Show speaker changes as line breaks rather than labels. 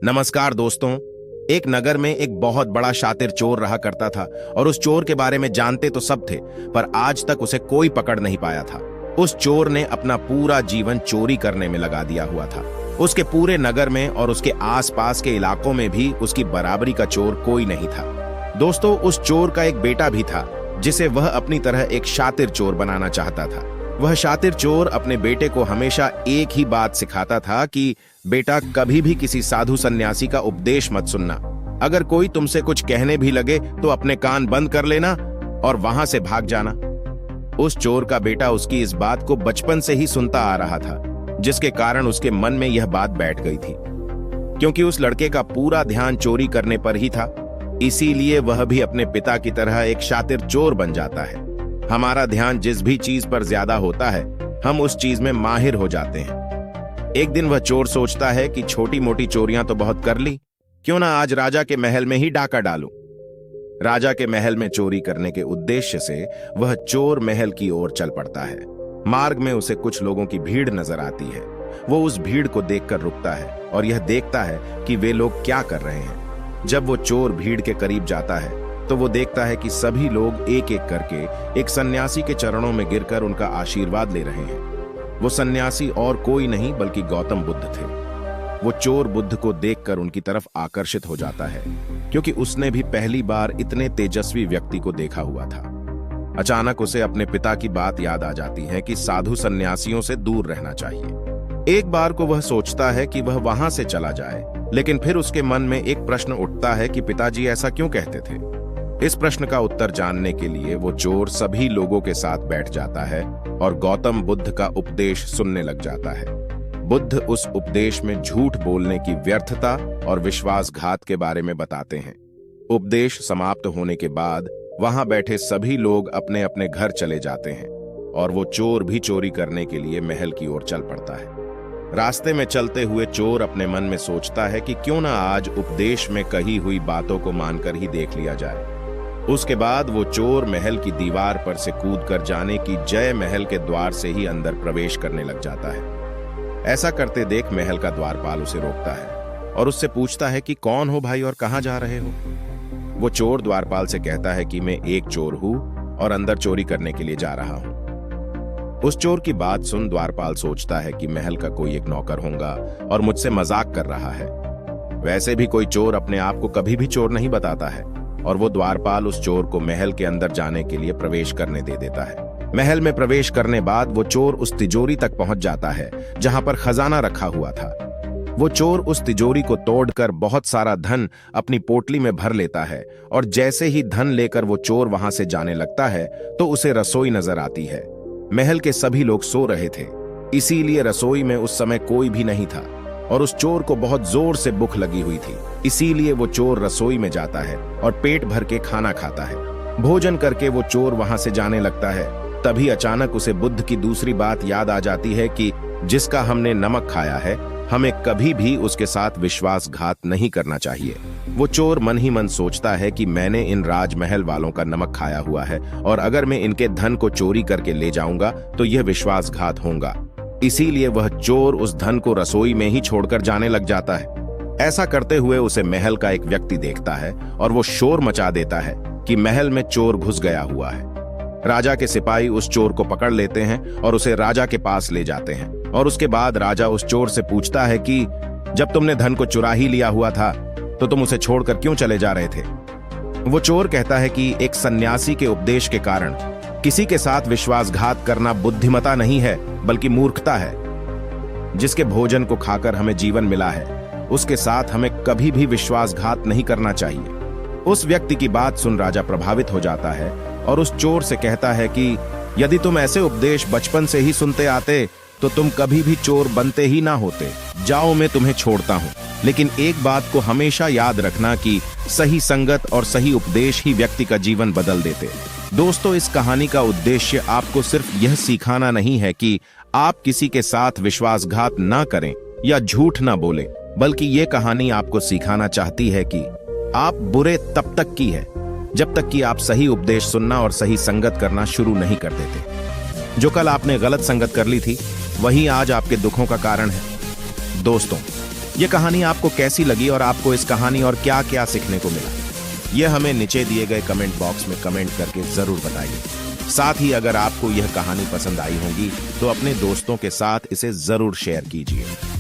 नमस्कार दोस्तों। एक नगर में एक बहुत बड़ा शातिर चोर रहा करता था और उस चोर के बारे में जानते तो सब थे, पर आज तक उसे कोई पकड़ नहीं पाया था। उस चोर ने अपना पूरा जीवन चोरी करने में लगा दिया हुआ था। उसके पूरे नगर में और उसके आसपास के इलाकों में भी उसकी बराबरी का चोर कोई नहीं था। दोस्तों, उस चोर का एक बेटा भी था जिसे वह अपनी तरह एक शातिर चोर बनाना चाहता था। वह शातिर चोर अपने बेटे को हमेशा एक ही बात सिखाता था कि बेटा, कभी भी किसी साधु सन्यासी का उपदेश मत सुनना। अगर कोई तुमसे कुछ कहने भी लगे तो अपने कान बंद कर लेना और वहां से भाग जाना। उस चोर का बेटा उसकी इस बात को बचपन से ही सुनता आ रहा था, जिसके कारण उसके मन में यह बात बैठ गई थी। क्योंकि उस लड़के का पूरा ध्यान चोरी करने पर ही था, इसीलिए वह भी अपने पिता की तरह एक शातिर चोर बन जाता है। हमारा ध्यान जिस भी चीज पर ज्यादा होता है, हम उस चीज में माहिर हो जाते हैं। एक दिन वह चोर सोचता है कि छोटी मोटी चोरियां तो बहुत कर ली, क्यों ना आज राजा के महल में ही डाका डालूं। राजा के महल में चोरी करने के उद्देश्य से वह चोर महल की ओर चल पड़ता है। मार्ग में उसे कुछ लोगों की भीड़ नजर आती है। वो उस भीड़ को देखकर रुकता है और यह देखता है कि वे लोग क्या कर रहे हैं। जब वो चोर भीड़ के करीब जाता है तो वो देखता है कि सभी लोग एक एक करके एक सन्यासी के चरणों में गिरकर उनका आशीर्वाद ले रहे हैं। वो सन्यासी और कोई नहीं बल्कि गौतम बुद्ध थे। वो चोर बुद्ध को देखकर उनकी तरफ आकर्षित हो जाता है, क्योंकि उसने भी पहली बार इतने तेजस्वी व्यक्ति को देखा हुआ था। अचानक उसे अपने पिता की बात याद आ जाती है कि साधु सन्यासियों से दूर रहना चाहिए। एक बार को वह सोचता है कि वह वहां से चला जाए, लेकिन फिर उसके मन में एक प्रश्न उठता है कि पिताजी ऐसा क्यों कहते थे। इस प्रश्न का उत्तर जानने के लिए वो चोर सभी लोगों के साथ बैठ जाता है और गौतम बुद्ध का उपदेश सुनने लग जाता है। बुद्ध उस उपदेश में झूठ बोलने की व्यर्थता और विश्वासघात के बारे में बताते हैं। उपदेश समाप्त होने के बाद वहां बैठे सभी लोग अपने अपने घर चले जाते हैं और वो चोर भी चोरी करने के लिए महल की ओर चल पड़ता है। रास्ते में चलते हुए चोर अपने मन में सोचता है कि क्यों ना आज उपदेश में कही हुई बातों को मानकर ही देख लिया जाए। उसके बाद वो चोर महल की दीवार पर से कूदकर जाने की जय महल के द्वार से ही अंदर प्रवेश करने लग जाता है। ऐसा करते देख महल का द्वारपाल उसे रोकता है और उससे पूछता है कि कौन हो भाई और कहां जा रहे हो। वो चोर द्वारपाल से कहता है कि मैं एक चोर हूं और अंदर चोरी करने के लिए जा रहा हूं। उस चोर की बात सुन द्वारपाल सोचता है कि महल का कोई एक नौकर होगा और मुझसे मजाक कर रहा है। वैसे भी कोई चोर अपने आप को कभी भी चोर नहीं बताता है, और वो द्वारपाल उस चोर को महल के अंदर जाने के लिए प्रवेश करने दे देता है। महल में प्रवेश करने बाद वो चोर उस तिजोरी तक पहुंच जाता है जहां पर खजाना रखा हुआ था। वो चोर उस तिजोरी को तोड़कर बहुत सारा धन अपनी पोटली में भर लेता है और जैसे ही धन लेकर वो चोर वहां से जाने लगता है तो उसे रसोई नजर आती है। महल के सभी लोग सो रहे थे, इसीलिए रसोई में उस समय कोई भी नहीं था और उस चोर को बहुत जोर से भूख लगी हुई थी। इसीलिए वो चोर रसोई में जाता है और पेट भर के खाना खाता है। भोजन करके वो चोर वहां से जाने लगता है। तभी अचानक उसे बुद्ध की दूसरी बात याद आ जाती है कि जिसका हमने नमक खाया है, हमें कभी भी उसके साथ विश्वासघात नहीं करना चाहिए। वो चोर मन ही मन सोचता है कि मैंने इन राजमहल वालों का नमक खाया हुआ है और अगर मैं इनके धन को चोरी करके ले जाऊंगा तो यह विश्वासघात होगा। इसीलिए वह चोर उस धन को रसोई में ही छोड़कर जाने लग जाता है। ऐसा करते हुए उसे महल का एक व्यक्ति देखता है और वो शोर मचा देता है कि महल में चोर घुस गया हुआ है। राजा के सिपाही उस चोर को पकड़ लेते हैं और उसे राजा के पास ले जाते हैं और उसके बाद राजा उस चोर से पूछता है कि जब तुमने धन को चुरा ही लिया हुआ था तो तुम उसे छोड़कर क्यों चले जा रहे थे। वो चोर कहता है कि एक सन्यासी के उपदेश के कारण किसी के साथ विश्वासघात करना बुद्धिमता नहीं है बल्कि मूर्खता है। जिसके भोजन को खाकर हमें जीवन मिला है, उसके साथ हमें कभी भी विश्वासघात नहीं करना चाहिए। उस व्यक्ति की बात सुन राजा प्रभावित हो जाता है और उस चोर से कहता है कि यदि तुम ऐसे उपदेश बचपन से ही सुनते आते तो तुम कभी भी चोर बनते ही ना होते। जाओ, मैं तुम्हें छोड़ता हूँ, लेकिन एक बात को हमेशा याद रखना कि सही संगत और सही उपदेश ही व्यक्ति का जीवन बदल देते। दोस्तों, इस कहानी का उद्देश्य आपको सिर्फ यह सिखाना नहीं है कि आप किसी के साथ विश्वासघात ना करें या झूठ ना बोलें, बल्कि ये कहानी आपको सिखाना चाहती है कि आप बुरे तब तक की है जब तक कि आप सही उपदेश सुनना और सही संगत करना शुरू नहीं कर देते। जो कल आपने गलत संगत कर ली थी, वही आज आपके दुखों का कारण है। दोस्तों, ये कहानी आपको कैसी लगी और आपको इस कहानी और क्या क्या सीखने को मिला, यह हमें नीचे दिए गए कमेंट बॉक्स में कमेंट करके जरूर बताइए। साथ ही अगर आपको यह कहानी पसंद आई होगी तो अपने दोस्तों के साथ इसे जरूर शेयर कीजिए।